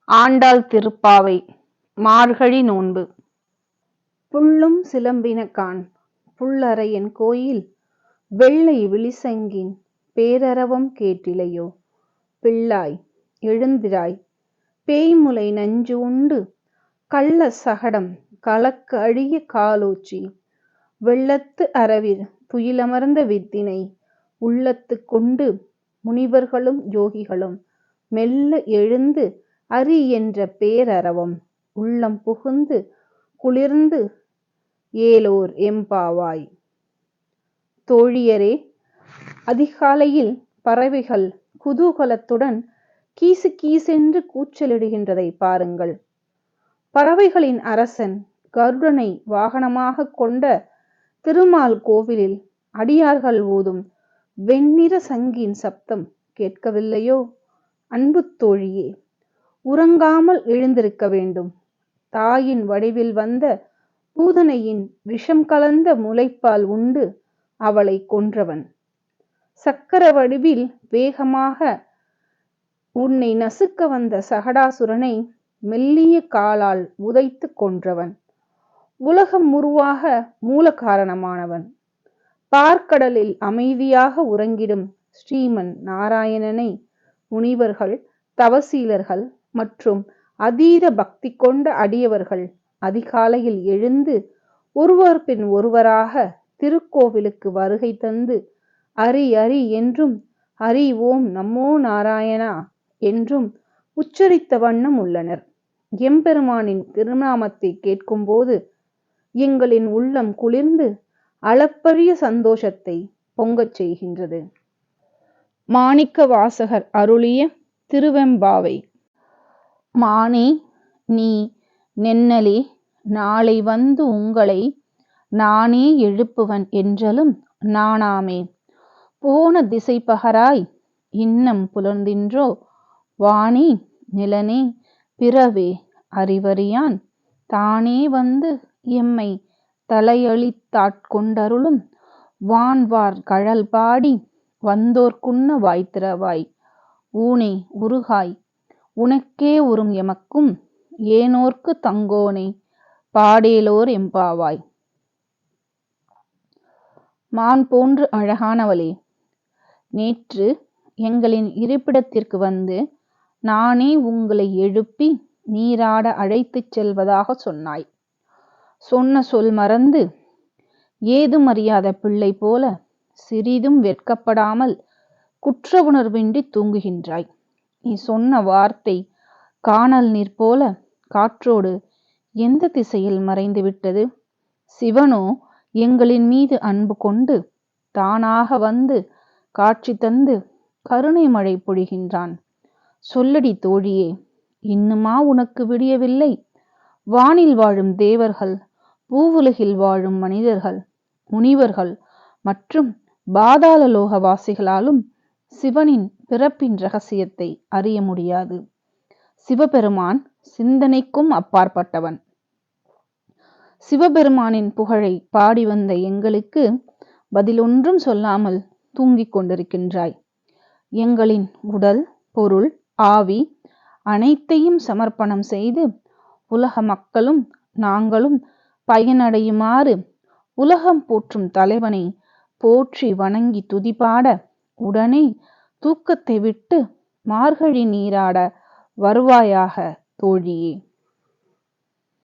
ஆண்டாள் திருப்பாவை. மார்கழி நோன்பு. புள்ளும் சிலம்பினகான் புல்லரையன் கோயில் வெள்ளை விழிசங்கின் பேரரவம் கேட்டிலையோ. பிள்ளாய் எழுந்திராய் பேய்முலை நஞ்சு உண்டு கள்ள சகடம் கலக்க அழிய காலோச்சி வெள்ளத்து அரவிர் துயிலமர்ந்த வித்தினை உள்ளத்து கொண்டு முனிவர்களும் யோகிகளும் மெல்ல எழுந்து அரி என்ற பேரரவம் உள்ளம் புகுந்து குளிர்ந்து ஏலோர் எம்பாவாய். தோழியரே, அதிகாலையில் பறவைகள் குதூகலத்துடன் கீசு கீசென்று கூச்சலிடுகின்றதை பாருங்கள். பறவைகளின் அரசன் கருடனை வாகனமாக கொண்ட திருமால் கோவிலில் அடியார்கள் ஓதும் வெண்ணிற சங்கின் சப்தம் கேட்கவில்லையோ? அன்பு தோழியே, உறங்காமல் எழுந்திருக்க வேண்டும். தாயின் வடிவில் வந்த பூதனையின் விஷம் கலந்த முலைப்பால் உண்டு அவளை கொன்றவன். சக்கர வடிவில் வேகமாக உன்னை நசுக்க வந்த சகடாசுரனை மெல்லிய காலால் உதைத்து கொன்றவன். உலகம் உருவாக மூல காரணமானவன். பார்க்கடலில் அமைதியாக உறங்கிடும் ஸ்ரீமன் நாராயணனை முனிவர்கள், தவசீலர்கள் மற்றும் அதீத பக்தி கொண்ட அடியவர்கள் அதிகாலையில் எழுந்து ஒருவர் பின் ஒருவராக திருக்கோவிலுக்கு வருகை தந்து அரி அரி என்றும் ஹரி ஓம் நமோ நாராயணா என்றும் உச்சரித்த வண்ணம் உள்ளனர். எம்பெருமானின் திருநாமத்தை கேட்கும்போது எங்களின் உள்ளம் குளிர்ந்து அளப்பரிய சந்தோஷத்தை பொங்கச் செய்கின்றது. மாணிக்க வாசகர் அருளிய திருவெம்பாவை. மானே நீ நென்னலே, நாளை வந்து உங்களை நானே எழுப்புவன் என்றலும் நாணாமே. போன திசை பகராய் இன்னம் புலர்ந்தின்றோ. வானே நிலனே பிறவே அறிவறியான் தானே வந்து எம்மை தலையளித்தாட்கொண்டருளும் வான்வார் கழல் பாடி வந்தோர்க்குண்ண வாய்த்திறவாய். ஊனே உருகாய் உனக்கே உறும் எமக்கும் ஏனோர்க்கு தங்கோனை பாடேலோர் எம்பாவாய். மான் போன்று அழகானவளே, நேற்று எங்களின் இருப்பிடத்திற்கு வந்து நானே உங்களை எழுப்பி நீராட அழைத்துச் செல்வதாக சொன்னாய். சொன்ன சொல் மறந்து ஏதும் அறியாத பிள்ளை போல சிறிதும் வெட்கப்படாமல் குற்ற உணர்வின்றி தூங்குகின்றாய். நீ சொன்ன வார்த்தை கானல் நீர் போல காற்றோடு எந்த திசையில் மறைந்து விட்டது? சிவனோ எங்களின் மீது அன்பு கொண்டு தானாக வந்து காட்சி தந்து கருணை மழை பொழிகின்றான். சொல்லடி தோழியே, இன்னுமா உனக்கு விடியவில்லை? வானில் வாழும் தேவர்கள், பூவுலகில் வாழும் மனிதர்கள், முனிவர்கள் மற்றும் பாதாள லோகவாசிகளாலும் சிவனின் பிறப்பின் இரகசியத்தை அறிய முடியாது. சிவபெருமான் சிந்தனைக்கும் அப்பாற்பட்டவன். சிவபெருமானின் புகழை பாடி வந்த எங்களுக்கு பதிலொன்றும் சொல்லாமல் தூங்கிக் கொண்டிருக்கின்றாய். எங்களின் உடல், பொருள், ஆவி அனைத்தையும் சமர்ப்பணம் செய்து உலக மக்களும் நாங்களும் பயனடையுமாறு உலகம் போற்றும் தலைவனை போற்றி வணங்கி துதிபாட உடனே தூக்கத்தை விட்டு மார்கழி நீராட வருவாயாக தோழியே.